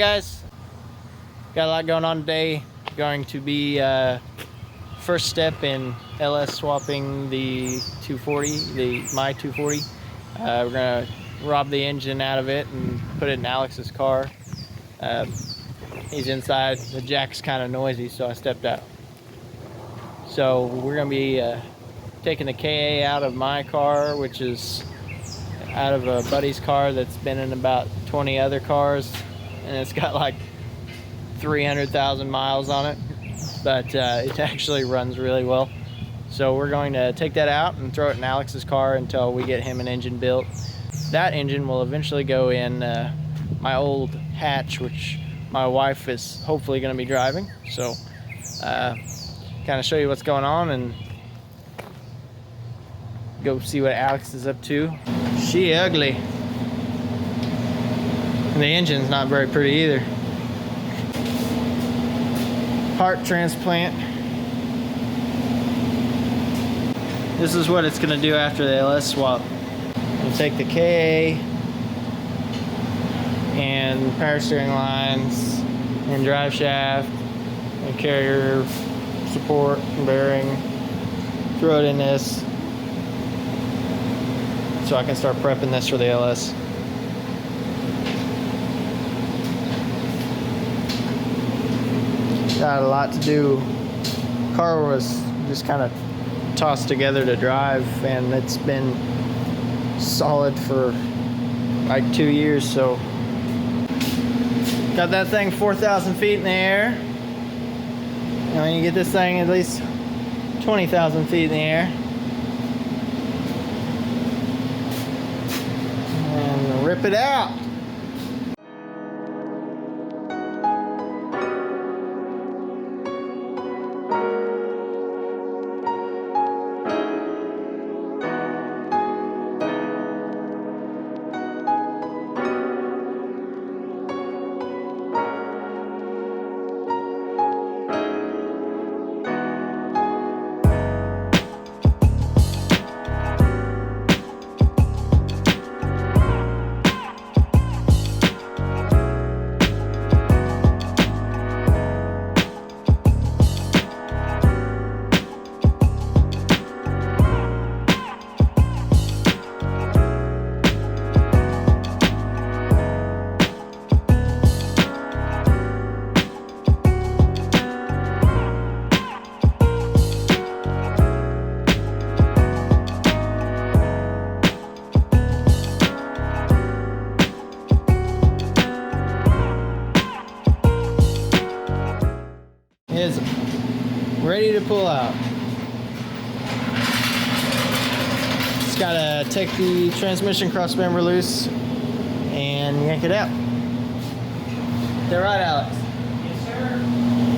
guys, got a lot going on today. Going to be first step in LS swapping the 240, my 240. We're gonna rob the engine out of it and put it in Alex's car. He's inside. The jack's kind of noisy, so I stepped out. So we're gonna be taking the KA out of my car, which is out of a buddy's car that's been in about 20 other cars, and it's got like 300,000 miles on it, but it actually runs really well. So we're going to take that out and throw it in Alex's car until we get him an engine built. That engine will eventually go in my old hatch, which my wife is hopefully going to be driving. So kind of show you what's going on and go see what Alex is up to. She ugly. And the engine's not very pretty either. Heart Transplant. This is what it's gonna do after the LS swap. We'll take the KA and power steering lines and drive shaft and carrier support and bearing. Throw it in this so I can start prepping this for the LS. Got a lot to do. Car was just kind of tossed together to drive, and it's been solid for like 2 years. So got that thing 4,000 feet in the air. And when you get this thing at least 20,000 feet in the air, and rip it out. Is ready to pull out. Just gotta take the transmission cross member loose and yank it out. Is that right, Alex? Yes, sir.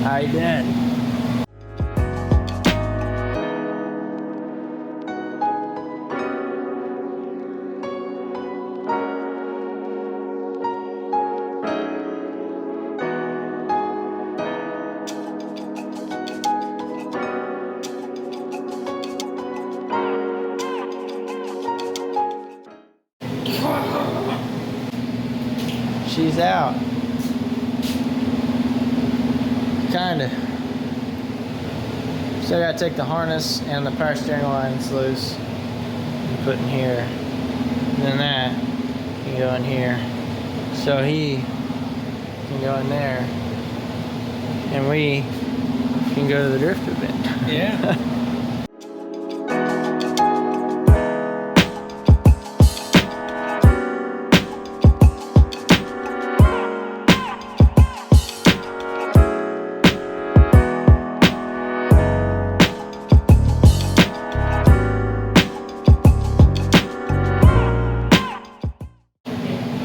How you doing? She's out. Kinda. So I gotta take the harness and the power steering lines loose and put in here. And then that can go in here. So he can go in there. And we can go to the drift event. Yeah.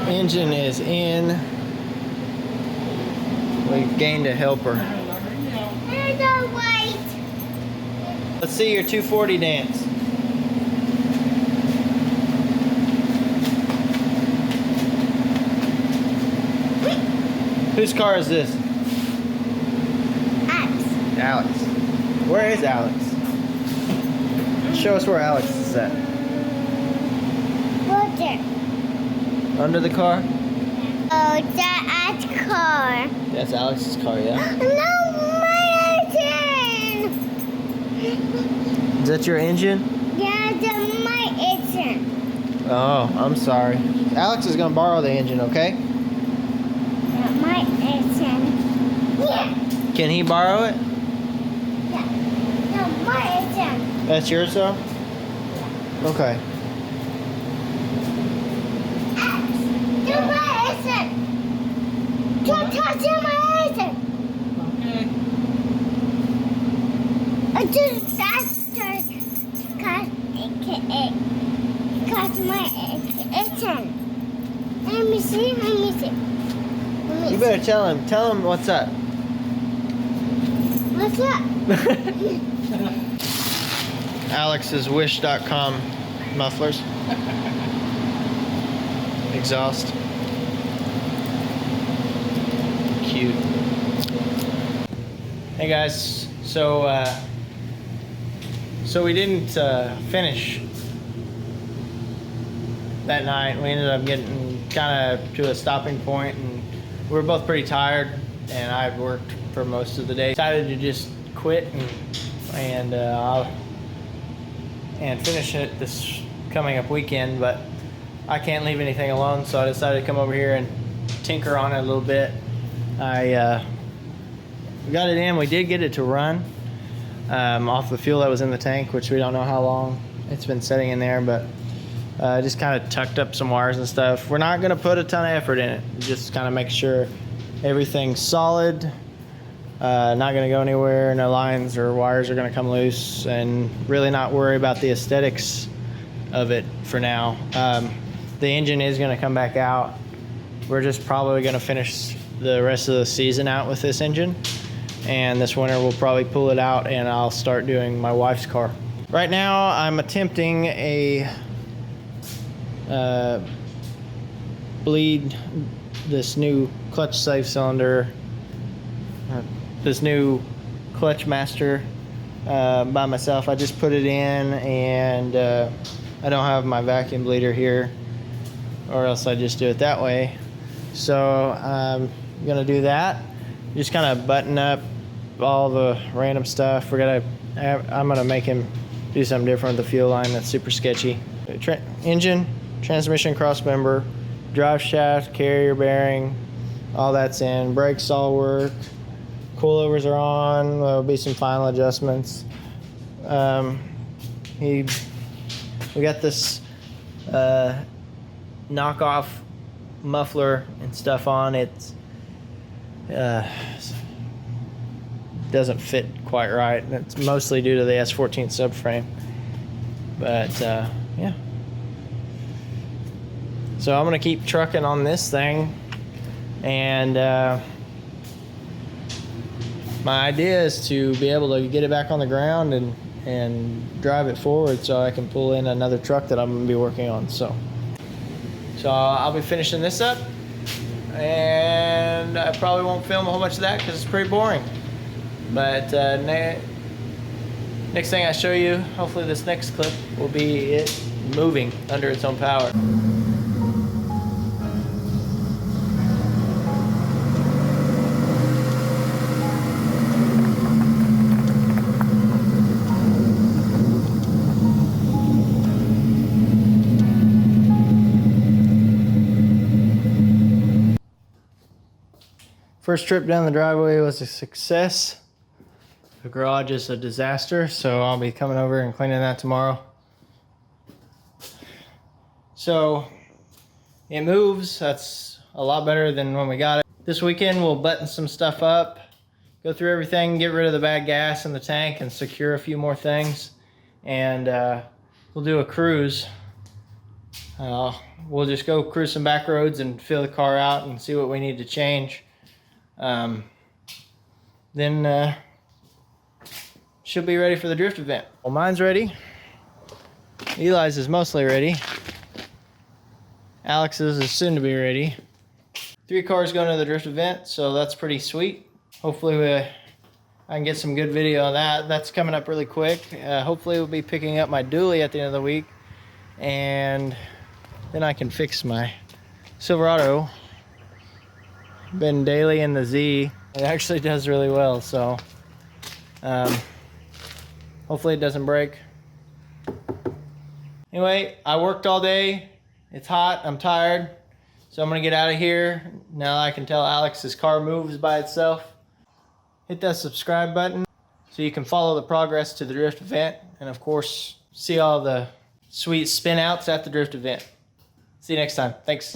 Engine is in. We've gained a helper. Let's see your 240 dance. Whose car is this? Alex. Alex. Where is Alex? Show us where Alex is at. Roger. Under the car? Oh, that's car. That's Alex's car, yeah? No, my engine! Is that your engine? Yeah, that's my engine. Oh, I'm sorry. Alex is gonna borrow the engine, okay? Not my engine. Yeah. Can he borrow it? Yeah. No, my engine. That's yours though? Okay. Do my engine. Don't touch my engine. Okay. I just cut my engine. Let me see. You better tell him what's up. What's up? Alex's Wish.com mufflers. Exhaust. Cute. Hey guys, so we didn't finish that night. We ended up getting kind of to a stopping point, and we were both pretty tired, and I had worked for most of the day. Decided to just quit and finish it this coming up weekend, but I can't leave anything alone, so I decided to come over here and tinker on it a little bit. We got it in. We did get it to run off the fuel that was in the tank, which we don't know how long it's been sitting in there, but just kind of tucked up some wires and stuff. We're not going to put a ton of effort in it. Just kind of make sure everything's solid, not going to go anywhere, no lines or wires are going to come loose, and really not worry about the aesthetics of it for now. The engine is going to come back out. We're just probably going to finish the rest of the season out with this engine, and this winter we'll probably pull it out and I'll start doing my wife's car. Right now I'm attempting a bleed this new clutch safe cylinder, this new clutch master by myself. I just put it in, and I don't have my vacuum bleeder here, or else I just do it that way. So I'm gonna do that. Just kind of button up all the random stuff. I'm gonna make him do something different with the fuel line that's super sketchy. Engine, transmission cross member, drive shaft, carrier bearing, all that's in. Brakes all work. Coilovers are on. There'll be some final adjustments. We got this knockoff muffler and stuff on. It doesn't fit quite right. It's mostly due to the S14 subframe, but yeah. So I'm gonna keep trucking on this thing, and my idea is to be able to get it back on the ground and drive it forward so I can pull in another truck that I'm gonna be working on. So I'll be finishing this up, and I probably won't film a whole bunch of that because it's pretty boring. But next thing I show you, hopefully this next clip, will be it moving under its own power. First trip down the driveway was a success. The garage is a disaster, so I'll be coming over and cleaning that tomorrow. So it moves. That's a lot better than when we got it. This weekend we'll button some stuff up, go through everything, get rid of the bad gas in the tank, and secure a few more things. And we'll do a cruise. We'll just go cruise some back roads and fill the car out and see what we need to change. Then she'll be ready for the drift event. Well, mine's ready. Eli's is mostly ready. Alex's is soon to be ready. 3 cars going to the drift event, so that's pretty sweet. Hopefully I can get some good video on that. That's coming up really quick. Hopefully we'll be picking up my dually at the end of the week, and then I can fix my Silverado been daily in the Z. It actually does really well, so hopefully it doesn't break. Anyway, I worked all day. It's hot, I'm tired, so I'm gonna get out of here. Now I can tell Alex's car moves by itself. Hit that subscribe button so you can follow the progress to the drift event, and of course, see all the sweet spin outs at the drift event. See you next time. Thanks.